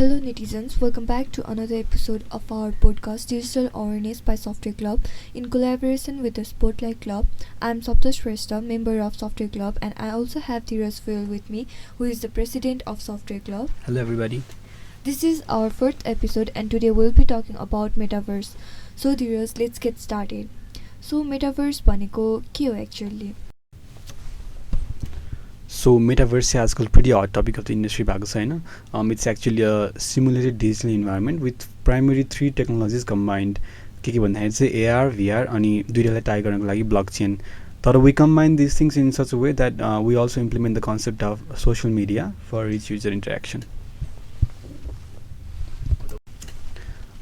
Hello netizens, welcome back to another episode of our podcast Digital Awareness by Software Club in collaboration with the Spotlight Club. I'm Shabda Shrestha, member of Software Club, and I also have Dhiraj Phuyal with me, who is the president of Software Club. Hello everybody. This is our fourth episode and today we'll be talking about Metaverse. So Dhiraj, let's get started. So Metaverse भनेको के हो actually? So Metaverse is आजकल pretty hot topic of the industry भएको छ हैन. It's actually a simulated digital environment with primary three technologies combined. के भन्दाखेरि चाहिँ AR, VR अनि दुईटालाई टाइ गर्नको लागि blockchain. तर we combine these things in such a way that we also implement the concept of social media for each user interaction.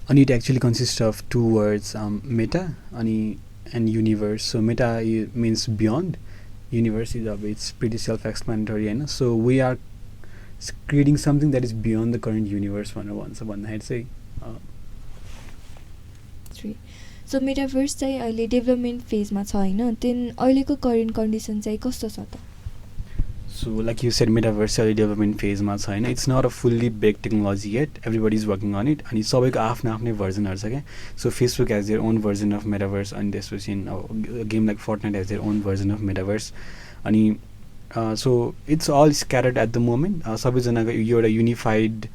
And it actually consists of two words, meta and universe. So meta means beyond. Universe is it's pretty self-explanatory, and so we are creating something that is beyond the current universe. भन्दाखेरि चाहिँ So Metaverse चाहिँ अहिले development फेजमा छ हैन. Then अहिलेको current condition चाहिँ कस्तो छ त? So like you said, Metaverse is development phase ma cha, it's not a fully baked technology yet. Everybody is working on it, and सबैको आफ्नो आफ्नो भर्जनहरु छ के. So Facebook has their own version of Metaverse, and त्यसपछि a game like Fortnite has their own version of Metaverse. अनि so it's all scattered at the moment. सबैजनाको एउटा unified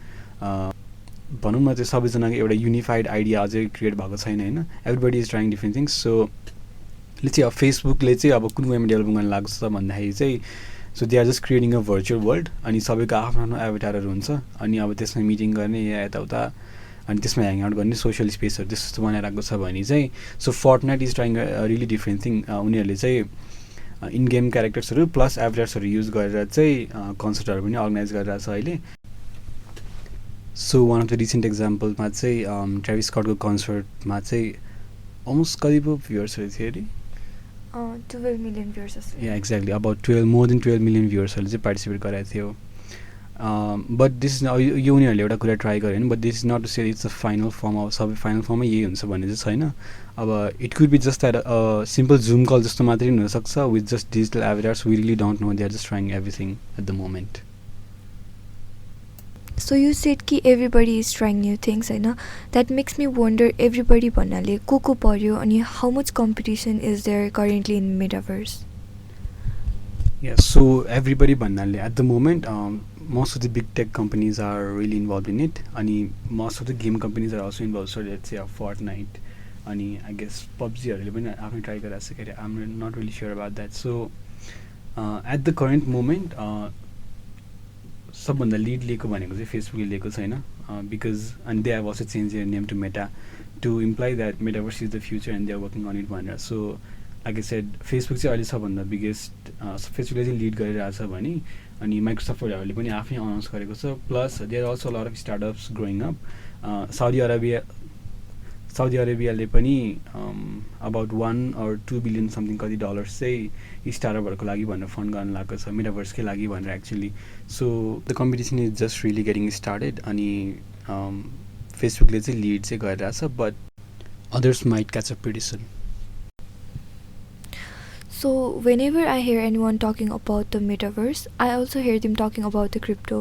भनौँ न त्यो सबैजनाको एउटा युनिफाइड आइडिया अझै क्रिएट भएको छैन हैन. Everybody is trying different things. So let's say फेसबुकले चाहिँ अब कुन वेमा डेभलप गर्न लाग्छ भन्दाखेरि चाहिँ so they are just creating a virtual world अनि सबैको आफ्नो आफ्नो एभाटारहरु हुन्छ अनि अब त्यसमा मिटिङ गर्ने या यताउता अनि त्यसमा ह्याङ आउट गर्ने सोशल स्पेसहरु त्यस्तो बनाइराखेको छ भने चाहिँ so Fortnite is trying a really different thing. उनीहरुले चाहिँ इन गेम क्यारेक्टर्सहरु प्लस एभाटार्सहरु युज गरेर चाहिँ कन्सर्टहरु पनि अर्गनाइज गरिरहेको छ अहिले. So one of the recent एक्जाम्पलमा चाहिँ ट्रेभिस स्कटको कन्सर्टमा चाहिँ अलमोस्ट कति पो भ्युअर्सहरु थियो अरे 12 million viewers. Yeah, exactly. About more than 12 million viewers have participated. But this is now you only have to try again. But this is not to say it's the final form of final form. It could be just that a simple Zoom call just with just digital avatars. We really don't know. They are just trying everything at the moment. So you said कि everybody is trying new things हैन. That makes me wonder everybody भन्नाले को पर्यो अनि how much competition is there currently in Metaverse? Yeah, so everybody भन्नाले at the moment most of the big tech companies are really involved in it and most of the game companies are also involved. So let's say Fortnite and I guess PUBG हरुले पनि आफ्नो try गरिरहेको छ. I'm not really sure about that. So at the current moment सबभन्दा lead लिएको भनेको चाहिँ फेसबुकले लिएको छैन because and they have also changed their name to Meta to imply that Metaverse is the future and they are working on it भनेर. So like I said, Facebook चाहिँ अहिले सबभन्दा बिगेस्ट फेसबुकले चाहिँ लिड गरिरहेछ भने अनि माइक्रोसफ्टहरूले पनि आफै अनाउन्स गरेको छ. Plus there are also lot of startups growing up. Saudi अरेबियाले पनि अबाउट 1 or 2 बिलियन समथिङ कति डलर्स चाहिँ स्टार्टअपहरूको लागि भनेर फन्ड गर्न लागेको छ मेटाभर्सकै लागि भनेर actually. So the competition is just really getting started अनि फेसबुकले चाहिँ लिड चाहिँ गरिरहेछ but others might catch up pretty soon. So whenever I hear anyone talking about the Metaverse, I also hear them talking about the crypto.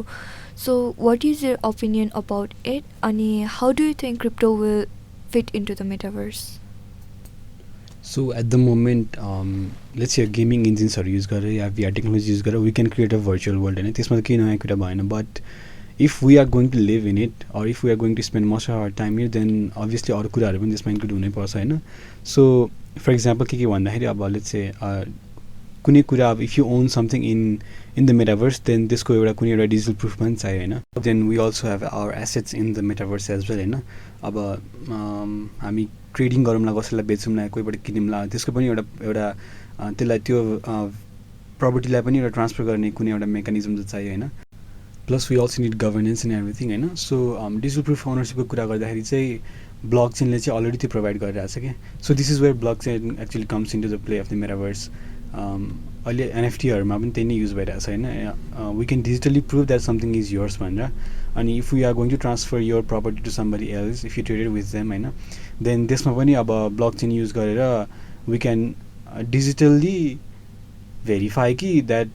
So what is your opinion about it? And how do you think crypto will fit into the Metaverse? So at the moment, let's say gaming engines are used yeah VR technology use we can create a virtual world and त्यसमा केही नयाँ कुरा भएन. But if we are going to live in it or if we are going to spend most of our time here, then obviously अरू कुराहरू पनि त्यसमा include हुनै पर्छ हैन. So for example के भन्दाखेरि अब let's say कुनै कुरा अब if you own something in the metaverse then त्यसको एउटा कुनै एउटा डिजिटल प्रुफ पनि चाहियो हैन. Then we also have our assets in the metaverse as well हैन. अब हामी ट्रेडिङ गरौँला कसैलाई बेचौँला कोहीबाट किनौँला त्यसको पनि एउटा त्यसलाई त्यो प्रपर्टीलाई पनि एउटा ट्रान्सफर गर्ने कुनै एउटा मेकानिजम चाहिँ चाहियो हैन. Plus we also need governance and everything हैन. सो डिजिटल प्रुफ अनरसिपको कुरा गर्दाखेरि चाहिँ ब्लकचेनले चाहिँ अलरेडी त्यो प्रोभाइड गरिरहेको छ क्या. So this is where blockchain actually comes into the play of the metaverse. अहिले एनएफटीहरूमा पनि त्यही नै युज भइरहेको छ हैन. We can digitally prove that something is yours भनेर अनि if we are going to transfer your property to somebody else if you traded with them हैन देन त्यसमा पनि अब ब्लकचेन युज गरेर वी क्यान डिजिटल्ली भेरिफाई कि that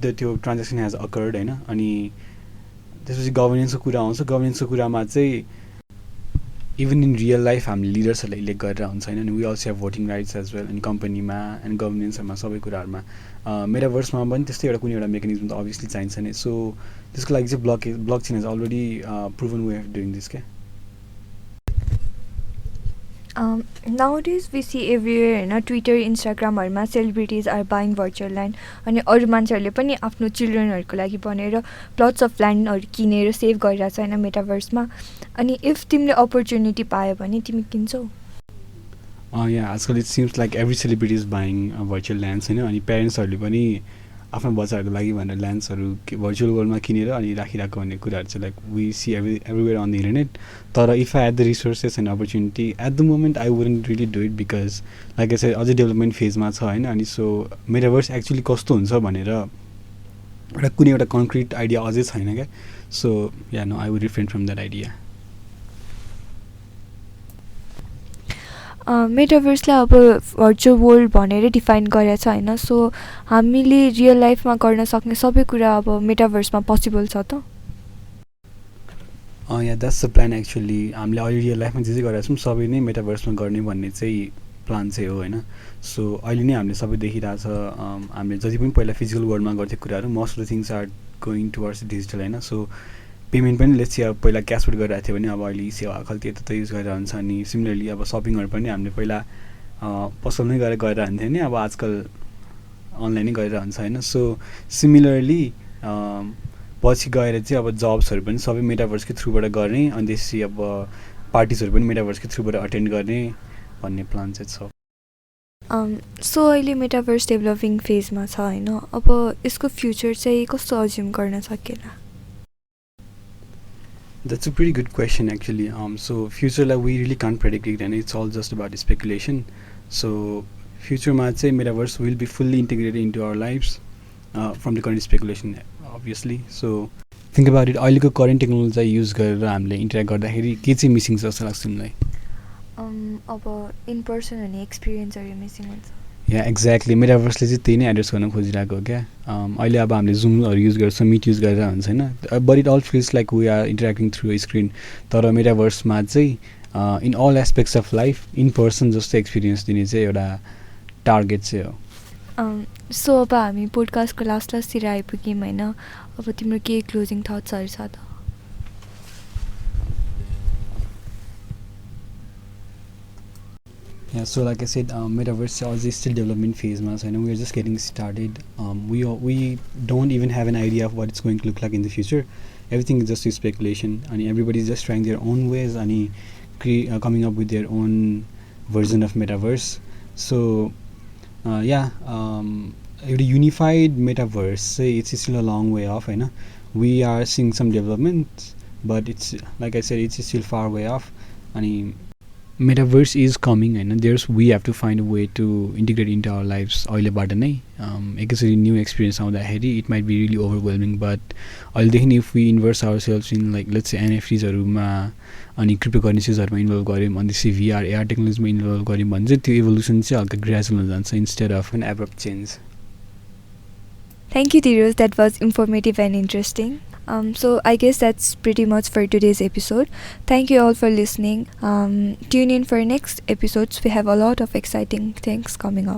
त्यो transaction has occurred हैन. अनि त्यसपछि गभर्नेन्सको कुरा आउँछ. गभर्नेन्सको कुरामा चाहिँ इभन इन रियल लाइफ हामीले लिडर्सहरूलाई इलेक्ट गरेर हुन्छ होइन. अनि we also have voting rights as well. अनि कम्पनीमा एन्ड गभर्नेन्सहरूमा सबै कुराहरूमा मेटाभर्समा पनि त्यस्तै एउटा कुनै एउटा मेकानिजम त अभियसली चाहिन्छ नै. सो त्यसको लागि चाहिँ blockchain is already proven way of doing this क्या. Nowadays we see everywhere होइन ट्विटर इन्स्टाग्रामहरूमा celebrities are buying virtual land. अनि अरू मान्छेहरूले पनि आफ्नो चिल्ड्रेनहरूको लागि भनेर प्लट्स अफ ल्यान्डहरू किनेर सेभ गरिरहेको छ होइन मेटाभर्समा. अनि इफ तिमीले अपर्च्युनिटी पायो भने तिमी किन्छौ? यहाँ आजकल it seems like every celebrity is buying virtual lands होइन. अनि प्यारेन्ट्सहरूले पनि आफ्नो बच्चाहरूको लागि भनेर ल्यान्ड्सहरू भर्चुअल वर्ल्डमा किनेर अनि राखिरहेको भन्ने कुराहरू चाहिँ like we see everywhere on the internet. तर if I had the resources and opportunity at the moment I wouldn't really do it because like यसरी अझै डेभलपमेन्ट फेजमा छ होइन. अनि सो मेटाभर्स एक्चुली कस्तो हुन्छ भनेर एउटा कुनै एउटा कन्क्रिट आइडिया अझै छैन क्या. So yeah no I would refrain from that idea. मेटाभर्सलाई अब भर्चुअल वर्ल्ड भनेर डिफाइन गरेको छ होइन. सो हामीले रियल लाइफमा गर्न सक्ने सबै कुरा अब मेटाभर्समा पोसिबल छ त? या द्याट्स द प्लान एक्चुली. हामीले अहिले रियल लाइफमा जे जे गरेका छौँ सबै नै मेटाभर्समा गर्ने भन्ने चाहिँ प्लान चाहिँ हो होइन. सो अहिले नै हामीले सबै देखिरहेछ. हामीले जति पनि पहिला फिजिकल वर्ल्डमा गर्थ्यो कुराहरू most of the things are going towards digital होइन. सो पेमेन्ट पनि लेट्स अब पहिला क्यासबाट गरिरहेको थियो भने अब अहिले सेवा खल्ती यता युज गरेर हुन्छ. अनि सिमिलरली अब सपिङहरू पनि हामीले पहिला पसल नै गरेर हुन्थ्यो नि. अब आजकल अनलाइनै गरेर हुन्छ होइन. सो सिमिलरली पछि गएर चाहिँ अब जब्सहरू पनि सबै मेटाभर्सकै थ्रुबाट गर्ने. अनि त्यसपछि अब पार्टिजहरू पनि मेटाभर्सकै थ्रुबाट अटेन्ड गर्ने भन्ने प्लान चाहिँ छ. सो अहिले मेटाभर्स डेभलपिङ फेजमा छ होइन. अब यसको फ्युचर चाहिँ कस्तो अज्युम गर्न सकिएला? That's a pretty good question actually. So future like we really can't predict it and it's all just about speculation. So future ma chai metaverse will be fully integrated into our lives from the current speculation obviously. So think about it, अहिले को current technology use गरेर हामीले interact गर्दाखेरि के चाहिँ missing छ जस्तो लाग्छ तिमीलाई? अब इन पर्सन हुने एक्सपिरियन्सहरू मिसिङ हुन्छ. या एक्ज्याक्टली. मेटाभर्सले चाहिँ त्यही नै एड्रेस गर्न खोजिरहेको हो क्या. अहिले अब हामीले जुमहरू युज गर्छौँ, मिट युज गरेर हुन्छ होइन. But it all feels like we are interacting through screen. तर मेटाभर्समा चाहिँ in all aspects of life in person जस्तो एक्सपिरियन्स दिने चाहिँ एउटा टार्गेट चाहिँ हो. सो अब हामी पोडकास्टको लास्टतिर आइपुग्यौँ होइन. अब तिम्रो के क्लोजिङ थट्सहरू छ त? Yeah, so like I said, Metaverse is still development phase, and we are just getting started. We don't even have an idea of what it's going to look like in the future. Everything is just speculation, and everybody is just trying their own ways and coming up with their own version of Metaverse. So, a unified Metaverse, it's still a long way off. We are seeing some development, but it's like I said, it's still far way off. And Metaverse is coming and we have to find a way to integrate into our lives. अहिलेबाट नै एकैचोटि new experience आउँदाखेरि it might be really overwhelming. But अहिलेदेखि if we immerse our self in like let's say एनएफटीजहरूमा अनि क्रिप्टो करेन्सिजहरूमा involve गऱ्यौँ अनि त्यसपछि भिआर एआर टेक्नोलोजीमा इन्भल्भ गऱ्यौँ भने चाहिँ त्यो इभोल्युसन चाहिँ हल्का ग्रेजुअल हुन जान्छ instead of an abrupt change. Thank you, Dhiraj. That was informative and interesting. So I guess that's pretty much for today's episode. Thank you all for listening. Tune in for next episodes. We have a lot of exciting things coming up.